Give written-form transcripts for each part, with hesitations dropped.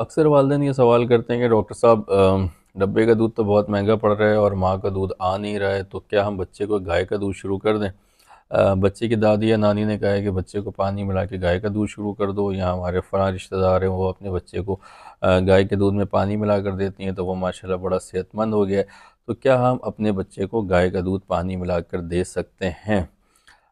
अक्सर वालिदैन ये सवाल करते हैं कि डॉक्टर साहब डब्बे का दूध तो बहुत महंगा पड़ रहा है और माँ का दूध आ नहीं रहा है, तो क्या हम बच्चे को गाय का दूध शुरू कर दें? बच्चे की दादी या नानी ने कहा है कि बच्चे को पानी मिला के गाय का दूध शुरू कर दो, या हमारे फ़लाँ रिश्तेदार हैं वो अपने बच्चे को गाय के दूध में पानी मिला कर देती हैं तो वो माशाल्लाह बड़ा सेहतमंद हो गया है। तो क्या हम अपने बच्चे को गाय का दूध पानी मिला कर दे सकते हैं?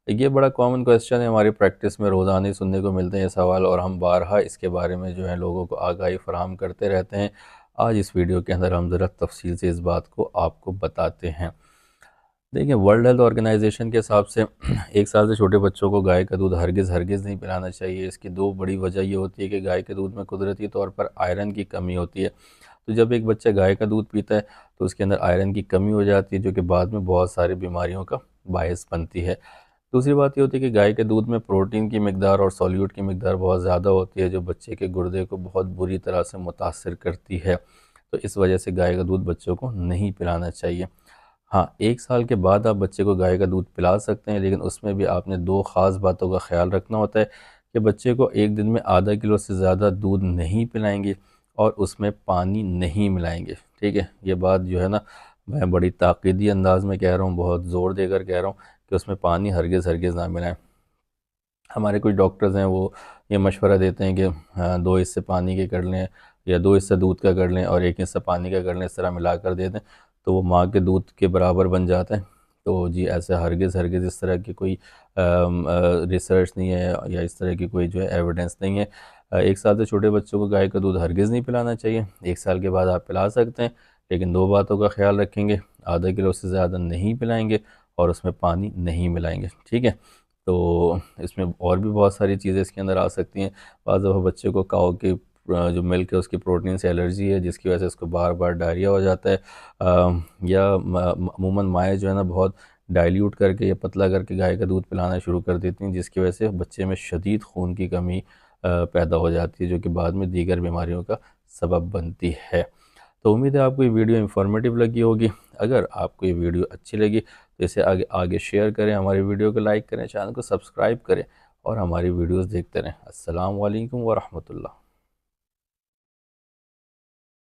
ये बड़ा कॉमन क्वेश्चन है, हमारी प्रैक्टिस में रोज़ाना ही सुनने को मिलते हैं ये सवाल, और हम बारहा इसके बारे में जो है लोगों को आगाही फराहम करते रहते हैं। आज इस वीडियो के अंदर हम ज़रा तफसील से इस बात को आपको बताते हैं। देखिए, वर्ल्ड हेल्थ ऑर्गेनाइजेशन के हिसाब से 1 साल से छोटे बच्चों को गाय का दूध हरगिज़ हरगिज़ नहीं पिलाना चाहिए। इसकी दो बड़ी वजह ये होती है कि गाय के दूध में कुदरती तौर पर आयरन की कमी होती है। तो जब एक बच्चा गाय का दूध पीता है तो उसके अंदर आयरन की कमी हो जाती है, जो कि बाद में बहुत सारी बीमारियों का बायस बनती है। दूसरी बात ये होती है कि गाय के दूध में प्रोटीन की मिकदार और सॉल्यूट की मिकदार बहुत ज़्यादा होती है, जो बच्चे के गुर्दे को बहुत बुरी तरह से मुतासर करती है। तो इस वजह से गाय का दूध बच्चों को नहीं पिलाना चाहिए। हाँ, 1 साल के बाद आप बच्चे को गाय का दूध पिला सकते हैं, लेकिन उसमें भी आपने दो ख़ास बातों का ख्याल रखना होता है कि बच्चे को एक दिन में आधा किलो से ज़्यादा दूध नहीं पिलाएंगे और उसमें पानी नहीं मिलाएंगे। ठीक है, ये बात जो है ना, मैं बड़ी ताक़ीदी अंदाज में कह रहा हूँ, बहुत ज़ोर देकर कह रहा हूँ कि उसमें पानी हरगिज़ हरगिज़ ना मिलाएं। हमारे कुछ डॉक्टर्स हैं वो ये मशवरा देते हैं कि हाँ, 2 हिस्से पानी के कर लें या 2 हिस्से दूध का कर लें और 1 हिस्सा पानी का कर लें, इस तरह मिला कर दे दें तो वो माँ के दूध के बराबर बन जाता है। तो जी, ऐसे हरगिज़ हरगिज़ इस तरह की कोई रिसर्च नहीं है या इस तरह की कोई जो है एविडेंस नहीं है। 1 साल से छोटे बच्चों को गाय का दूध हरगिज़ नहीं पिलाना चाहिए। 1 साल के बाद आप पिला सकते हैं, लेकिन 2 बातों का ख्याल रखेंगे, आधा किलो से ज़्यादा नहीं पिलाएंगे और उसमें पानी नहीं मिलाएंगे। ठीक है, तो इसमें और भी बहुत सारी चीज़ें इसके अंदर आ सकती हैं। बाज़ दफ़ा बच्चे को काऊ की जो मिल्क है उसकी प्रोटीन से एलर्जी है, जिसकी वजह से उसको बार बार डायरिया हो जाता है। या अमूमन माएँ जो है ना बहुत डाइल्यूट करके या पतला करके गाय का दूध पिलाना शुरू कर देती हैं, जिसकी वजह से बच्चे में शदीद खून की कमी पैदा हो जाती है, जो कि बाद में दीगर बीमारियों का सबब बनती है। तो उम्मीद है आपको ये वीडियो इन्फॉर्मेटिव लगी होगी। अगर आपको ये वीडियो अच्छी लगी तो इसे आगे आगे शेयर करें, हमारी वीडियो को लाइक करें, चैनल को सब्सक्राइब करें और हमारी वीडियोस देखते रहें। अस्सलाम वालेकुम व रहमतुल्लाह।